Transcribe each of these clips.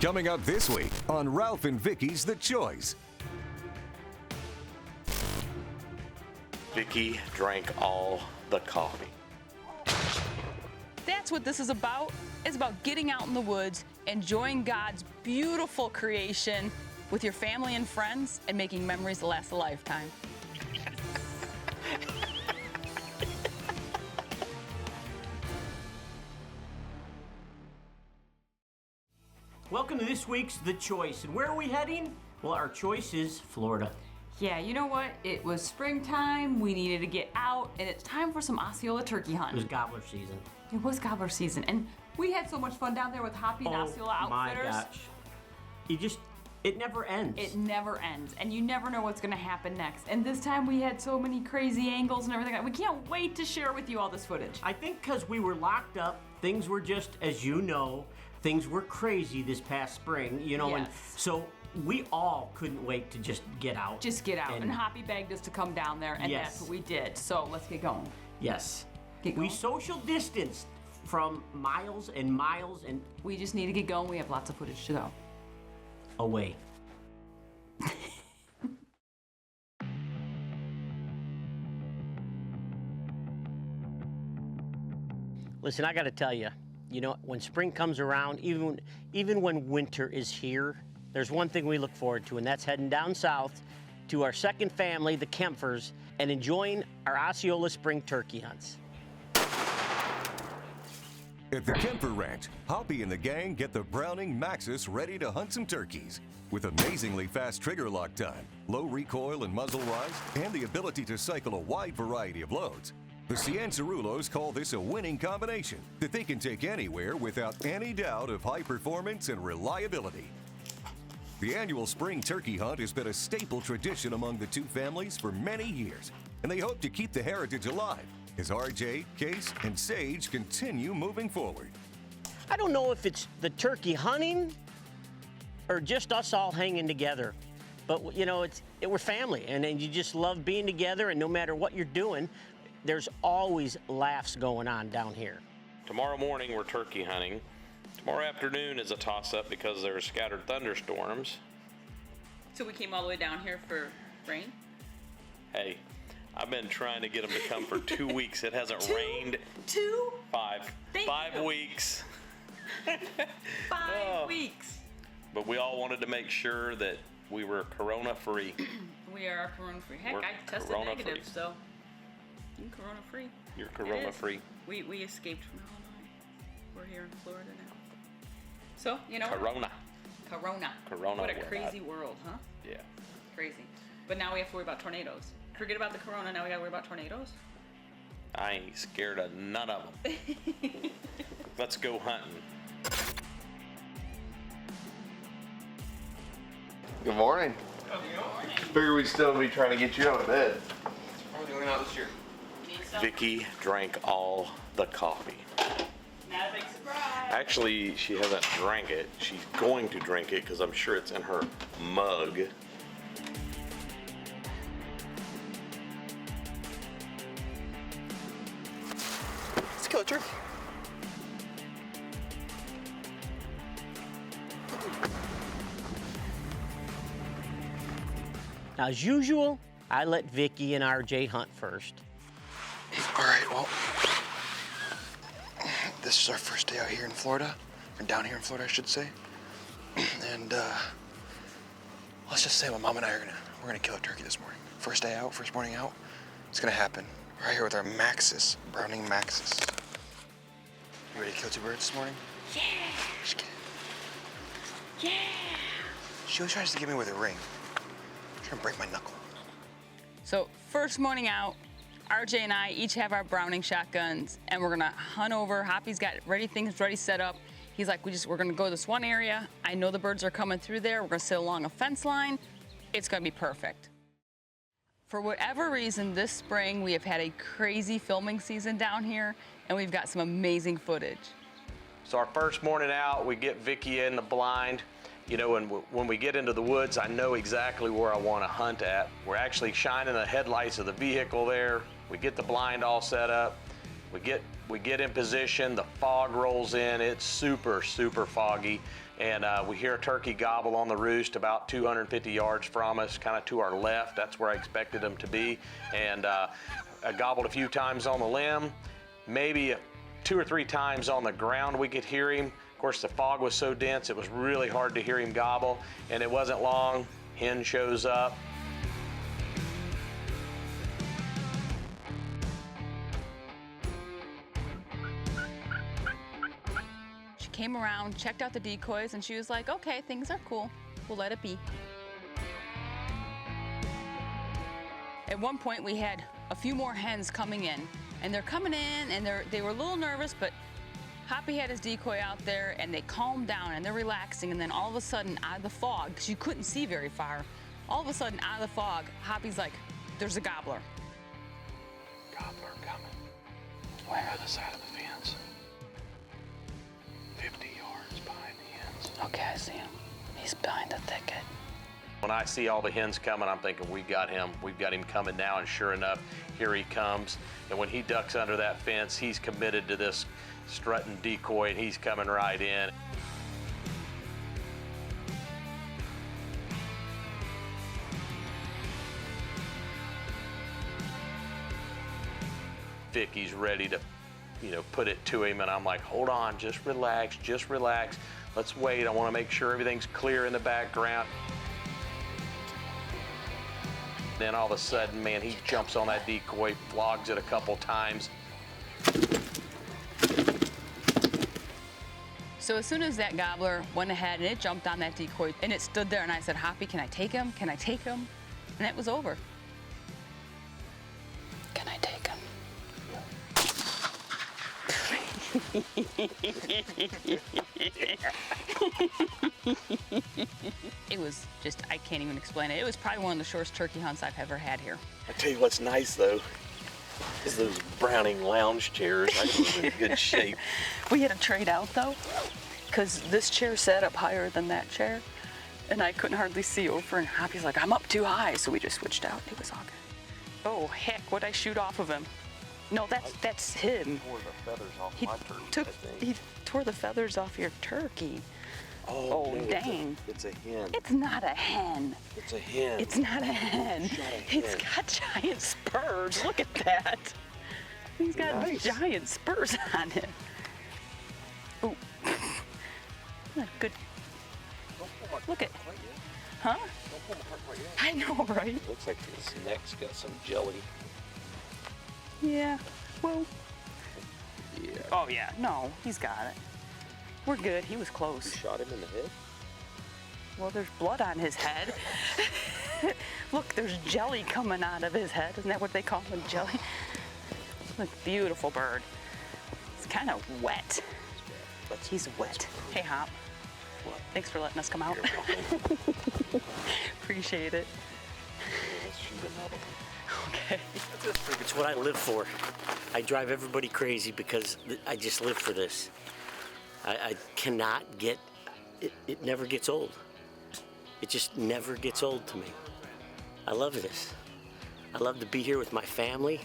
Coming up this week on Ralph and Vicky's The Choice. Vicky drank all the coffee. That's what this is about. It's about getting out in the woods, enjoying God's beautiful creation with your family and friends, and making memories that last a lifetime. Welcome to this week's The Choice. And where are we heading? Well, our choice is Florida. Yeah, you know what? It was springtime, we needed to get out, and it's time for some Osceola turkey It was hunting. gobbler season. It was gobbler season, and we had so much fun down there with Hoppy and Osceola my Outfitters. gosh. It never ends. It never ends, and you never know what's gonna happen next. And this time we had so many crazy angles and everything. We can't wait to share with you all this footage. I think because we were locked up, things were just, as you know, things were crazy this past spring, you know, and Yes. so we all couldn't wait to just get out. Just get out. And Hoppy begged us to come down there, and Yes. that's what we did. So let's get going. Yes. Get We going. social distanced from miles and miles and We just need to get going. We have lots of footage to go. away. Listen, I got to tell you, you know, when spring comes around, even when winter is here, there's one thing we look forward to, and that's heading down south to our second family, the Kempfers, and enjoying our Osceola spring turkey hunts. At the Kemper Ranch, Hoppy and the gang get the Browning Maxus ready to hunt some turkeys. With amazingly fast trigger lock time, low recoil and muzzle rise, and the ability to cycle a wide variety of loads, the Ciancerulos call this a winning combination that they can take anywhere without any doubt of high performance and reliability. The annual spring turkey hunt has been a staple tradition among the two families for many years, and they hope to keep the heritage alive as RJ, Case, and Sage continue moving forward. I don't know if it's the turkey hunting or just us all hanging together, but you know, we're family, and you just love being together, and no matter what you're doing, there's always laughs going on down here. Tomorrow morning we're turkey hunting. Tomorrow afternoon is a toss-up because there are scattered thunderstorms. So we came all the way down here for rain? Hey, I've been trying to get them to come for 2 weeks. It hasn't rained. 2? 5. Thank 5 you. weeks. 5 weeks. But we all wanted to make sure that we were corona-free. We are corona-free. Heck, We're I tested corona-free. negative, so I'm corona-free. You're corona-free. We escaped from Illinois. We're here in Florida now. So, you know. Corona. Corona. Corona, What a we're crazy world, huh? Yeah. Crazy. But now we have to worry about tornadoes. Forget about the corona, now we gotta worry about tornadoes. I ain't scared of none of them. Let's go hunting. Good morning. Figure we'd still be trying to get you out of bed. Probably going out this year. Vicky drank all the coffee. Not a big surprise. Actually, she hasn't drank it. She's going to drink it because I'm sure it's in her mug. Let's kill a turkey. Now, as usual, I let Vicky and RJ hunt first. All right, well, this is our first day out here in Florida, or down here in Florida, I should say. And let's just say my mom and I we're gonna kill a turkey this morning. First day out, first morning out, it's gonna happen. We're out here with our Maxus, Browning Maxus. You ready to kill 2 birds this morning? Yeah. Just kidding. Yeah. She always tries to get me with a ring. She's gonna break my knuckle. So first morning out, RJ and I each have our Browning shotguns, and we're gonna hunt over. Hoppy's got things ready set up. He's like, we're gonna go to this one area. I know the birds are coming through there. We're gonna sit along a fence line. It's gonna be perfect. For whatever reason, this spring we have had a crazy filming season down here, and we've got some amazing footage. So our first morning out, we get Vicky in the blind. You know, when we get into the woods, I know exactly where I want to hunt at. We're actually shining the headlights of the vehicle there. We get the blind all set up. We get in position, the fog rolls in, it's super, super foggy, and we hear a turkey gobble on the roost about 250 yards from us, kind of to our left. That's where I expected him to be, and I gobbled a few times on the limb, maybe 2 or 3 times on the ground we could hear him. Of course, the fog was so dense, it was really hard to hear him gobble, and it wasn't long, hen shows up. Came around, checked out the decoys, and she was like, okay, things are cool. We'll let it be. At one point, we had a few more hens coming in, and they're coming in, and they were a little nervous, but Hoppy had his decoy out there, and they calmed down, and they're relaxing, and then all of a sudden, out of the fog, because you couldn't see very far, all of a sudden, out of the fog, Hoppy's like, there's a gobbler. Gobbler coming. Where? On the side of the fence. 50 yards behind the hens. Okay, I see him. He's behind the thicket. When I see all the hens coming, I'm thinking, we've got him coming now, and sure enough, here he comes. And when he ducks under that fence, he's committed to this strutting decoy, and he's coming right in. Vicky's ready to, put it to him, and I'm like, hold on, just relax, let's wait. I want to make sure everything's clear in the background. Then all of a sudden, man, he jumps on that decoy, flogs it a couple times. So as soon as that gobbler went ahead and it jumped on that decoy and it stood there, and I said, Hoppy, can I take him? Can I take him? And it was over. Can I take him? It was just, I can't even explain it. It was probably one of the shortest turkey hunts I've ever had here. I tell you what's nice though, is those Browning lounge chairs. I think they're in good shape. We had to trade out though, because this chair sat up higher than that chair, and I couldn't hardly see over, and Hoppy's like, I'm up too high, so we just switched out. It was all good. Oh heck, what'd I shoot off of him? No, that's him. Tore the feathers off my turkey, I think. He tore the feathers off your turkey. Oh man, dang. It's a hen. It's not a hen. It's a hen. It's not a hen. It's not a hen. It's got giant spurs. Look at that. He's got Nice. giant spurs on him. Ooh. Good. Look at. Huh? Don't pull my heart quite yet. I know, right? Looks like his neck's got some jelly. Yeah. Well. Yeah. Oh yeah. No, he's got it. We're good. He was You close. shot him in the head? Well, there's blood on his head. Look, there's jelly coming out of his head. Isn't that what they call him, jelly? Look, beautiful bird. It's kind of wet. He's wet. Hey, Hop. What? Thanks for letting us come out. Appreciate it. Let's shoot another one. Okay. It's what I live for. I drive everybody crazy because I just live for this. I cannot get, it never gets old. It just never gets old to me. I love this. I love to be here with my family,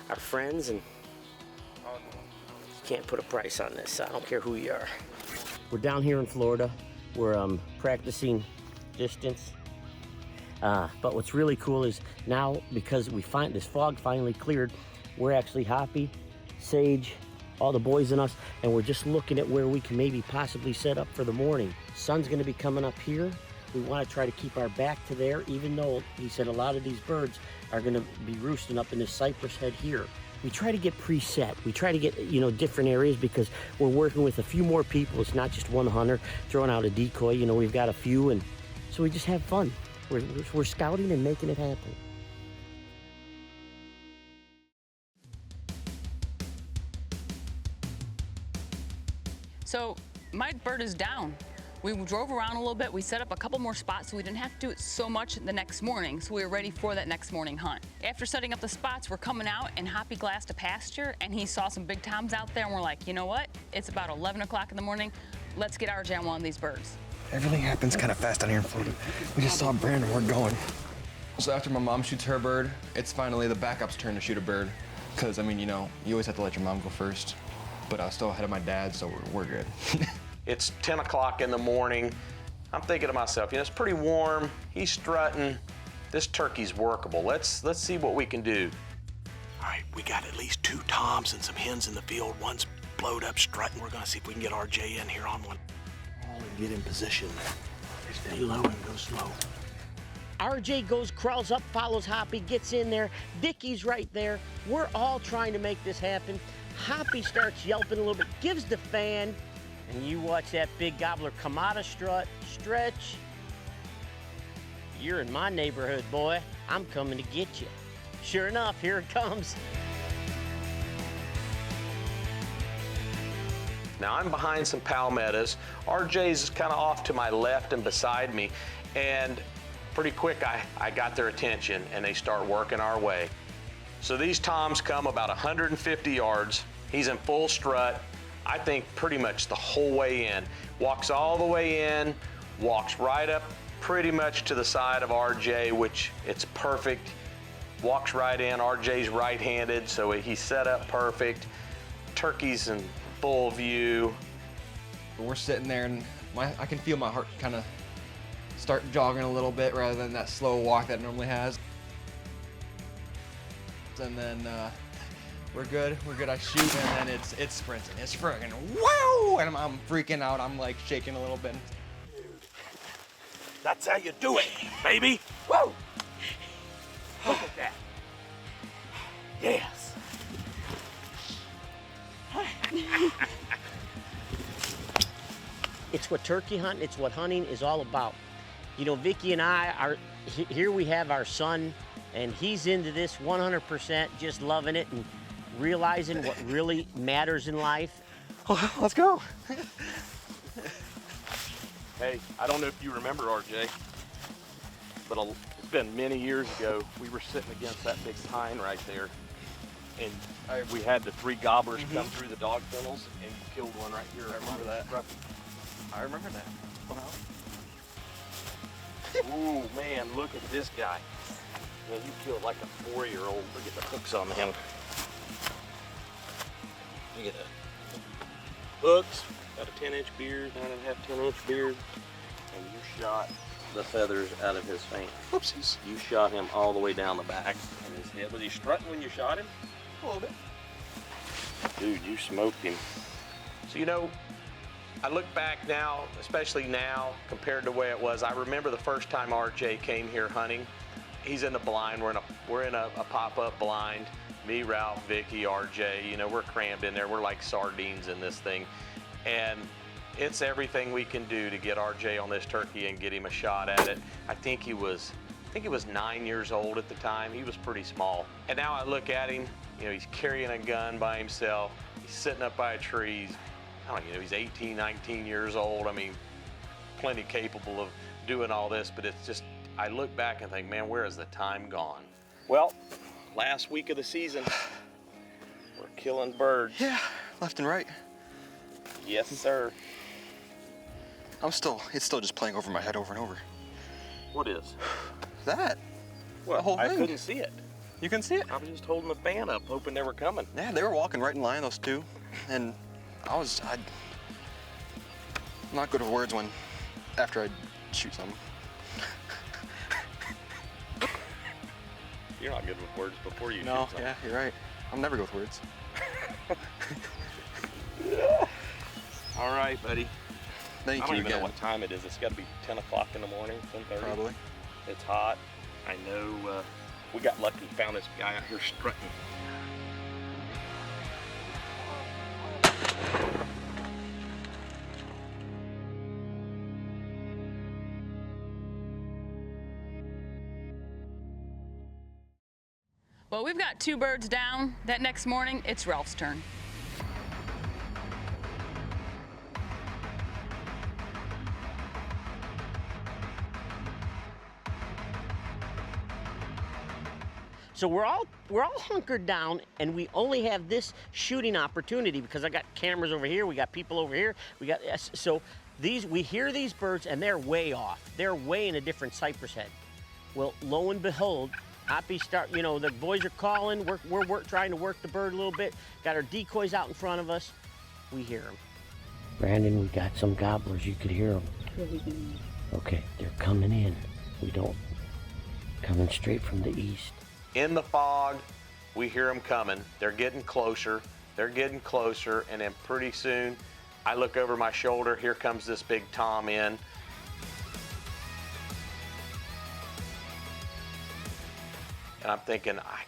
our friends, and you can't put a price on this. I don't care who you are. We're down here in Florida. We're practicing distance. But what's really cool is now, because we find this fog finally cleared, we're actually Hoppy, Sage, all the boys and us, and we're just looking at where we can maybe possibly set up for the morning. Sun's gonna be coming up here. We wanna try to keep our back to there, even though he said a lot of these birds are gonna be roosting up in this cypress head here. We try to get preset. We try to get, different areas because we're working with a few more people. It's not just one hunter throwing out a decoy. We've got a few, and so we just have fun. We're scouting and making it happen. So my bird is down. We drove around a little bit. We set up a couple more spots so we didn't have to do it so much the next morning, so we were ready for that next morning hunt. After setting up the spots, we're coming out, and Hoppy glassed a pasture, and he saw some big toms out there, and we're like, you know what? It's about 11 o'clock in the morning. Let's get RJ on one of these birds. Everything happens kind of fast down here in Florida. We just saw Brandon, we're going. So after my mom shoots her bird, it's finally the backup's turn to shoot a bird. because I mean, you know, you always have to let your mom go first, but I was still ahead of my dad, so we're good. It's 10 o'clock in the morning. I'm thinking to myself, you know, it's pretty warm. He's strutting. This turkey's workable. Let's see what we can do. All right, we got at least 2 toms and some hens in the field. One's blowed up strutting. We're gonna see if we can get RJ in here on one. And get in position. Stay low and go slow. RJ crawls up, follows Hoppy, gets in there. Vicky's right there. We're all trying to make this happen. Hoppy starts yelping a little bit, gives the fan, and you watch that big gobbler come out of strut, stretch. You're in my neighborhood, boy. I'm coming to get you. Sure enough, here it comes. Now I'm behind some palmettos. RJ's kind of off to my left and beside me, and pretty quick I got their attention and they start working our way. So these toms come about 150 yards. He's in full strut, I think pretty much the whole way in. Walks all the way in, walks right up pretty much to the side of RJ, which it's perfect. Walks right in, RJ's right-handed, so he's set up perfect. Turkey's in full view. We're sitting there and I can feel my heart kind of start jogging a little bit rather than that slow walk that it normally has. And then we're good. I shoot and then it's sprinting. It's friggin' wow! And I'm freaking out. I'm like shaking a little bit. That's how you do it, baby. Whoa! Look at that. Yes. It's what turkey hunting, it's what hunting is all about. You know, Vicky and I are, here we have our son, and he's into this 100%, just loving it and realizing what really matters in life. Oh, let's go. Hey, I don't know if you remember, RJ, but it's been many years ago. We were sitting against that big pine right there, and we had the 3 gobblers come through the dog kennels, and you killed one right here. I remember that. I remember that. Ooh, man, look at this guy. Man, you killed like a 4-year-old. Look at the hooks on him. Look at that. Hooks, got a 10-inch beard, 9.5, 10-inch beard, and you shot the feathers out of his face. Whoopsies. You shot him all the way down the back. And his head, was he strutting when you shot him? A little bit. Dude, you smoked him. So, you know, I look back now, especially now, compared to the way it was. I remember the first time RJ came here hunting. He's in the blind. We're in a pop-up blind. Me, Ralph, Vicky, RJ. You know, we're crammed in there. We're like sardines in this thing, and it's everything we can do to get RJ on this turkey and get him a shot at it. I think he was 9 years old at the time. He was pretty small. And now I look at him. You know, he's carrying a gun by himself. He's sitting up by a tree. He's 18, 19 years old. I mean, plenty capable of doing all this, but it's just, I look back and think, man, where has the time gone? Well, last week of the season, we're killing birds. Yeah, left and right. Yes, sir. It's still just playing over my head over and over. What is? That. Well, the whole I thing. couldn't see it. You can see it? I was just holding the fan up, hoping they were coming. Yeah, they were walking right in line, those 2. And I'm not good with words after I shoot something. You're not good with words before you shoot No, something. yeah, you're right. I'm never good with words. All right, buddy. Thank I don't you even know again. what time it is. It's got to be 10 o'clock in the morning, 10:30. Probably. It's hot. I know. We got lucky, found this guy out here strutting. Well, we've got 2 birds down. That next morning, it's Ralph's turn. So we're all hunkered down, and we only have this shooting opportunity because I got cameras over here, we got people over here, so we hear these birds and they're way off. They're way in a different cypress head. Well, lo and behold, Hoppy the boys are calling. We're trying to work the bird a little bit. Got our decoys out in front of us. We hear them. Brandon, we got some gobblers. You could hear them. Okay, they're coming in. Coming straight from the east. In the fog, we hear them coming. They're getting closer. They're getting closer, and then pretty soon, I look over my shoulder. Here comes this big tom in. And I'm thinking, I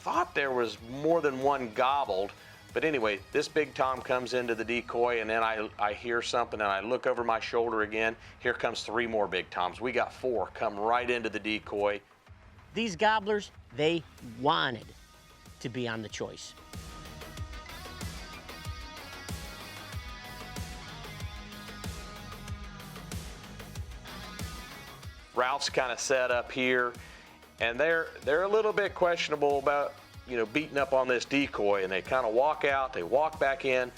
thought there was more than one gobbled. But anyway, this big tom comes into the decoy, and then I hear something, and I look over my shoulder again. Here comes 3 more big toms. We got 4 come right into the decoy. These gobblers, they wanted to be on the choice. Ralph's kind of set up here, and they're a little bit questionable about beating up on this decoy, and they kind of walk out, they walk back in.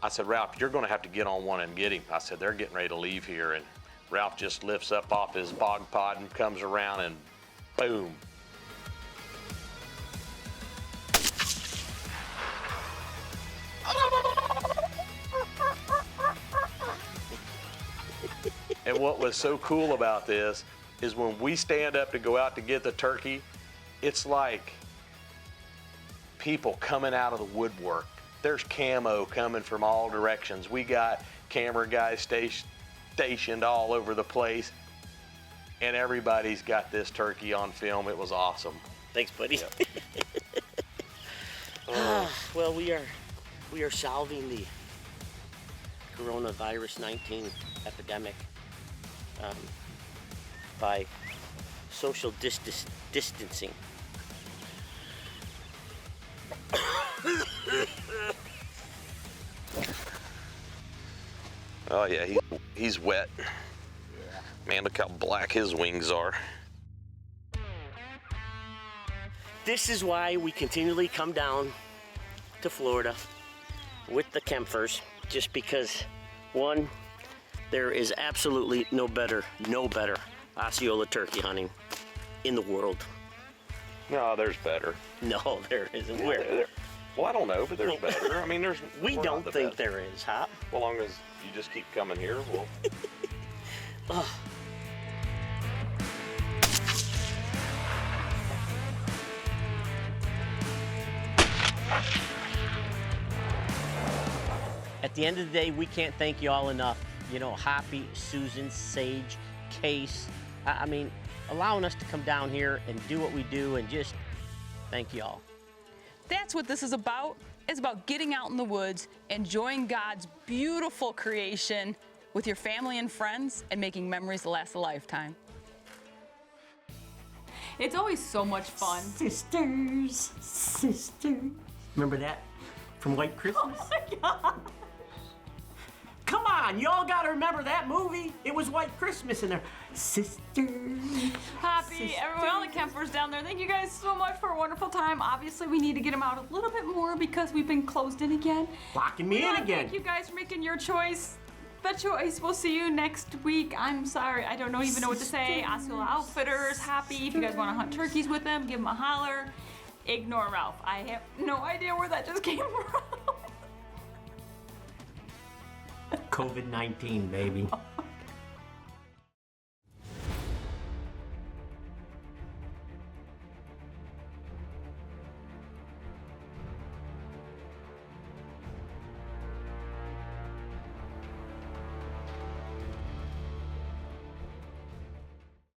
I said, Ralph, you're going to have to get on one and get him. I said, they're getting ready to leave here, and Ralph just lifts up off his bog pod and comes around, and boom. And what was so cool about this is when we stand up to go out to get the turkey, it's like people coming out of the woodwork. There's camo coming from all directions. We got camera guys stationed all over the place, and everybody's got this turkey on film. It was awesome. Thanks, buddy. Yeah. Well, we are solving the coronavirus 19 epidemic by social distancing. Oh yeah, he's wet. Man, look how black his wings are. This is why we continually come down to Florida with the Kempfers, just because, one, there is absolutely no better Osceola turkey hunting in the world. No, there's better. No, there isn't. Yeah, Where? Well, I don't know, but there's better. I mean, We don't think there is, Hop. Well, long as you just keep coming here, we'll. At the end of the day, we can't thank you all enough. Hoppy, Susan, Sage, Case. I mean, allowing us to come down here and do what we do, and just thank you all. That's what this is about. It's about getting out in the woods, enjoying God's beautiful creation with your family and friends, and making memories that last a lifetime. It's always so much fun. Sisters. Remember that from White Christmas? Oh my God. Come on, y'all gotta remember that movie. It was White Christmas in there. Sisters. Happy, everyone, all the campers down there. Thank you guys so much for a wonderful time. Obviously, we need to get them out a little bit more because we've been closed in again. Locking me in again. Thank you guys for making your choice. The choice. We'll see you next week. I'm sorry, I don't even know what to say. Osceola Outfitters, Happy. If you guys want to hunt turkeys with them, give them a holler. Ignore Ralph. I have no idea where that just came from. COVID-19, baby.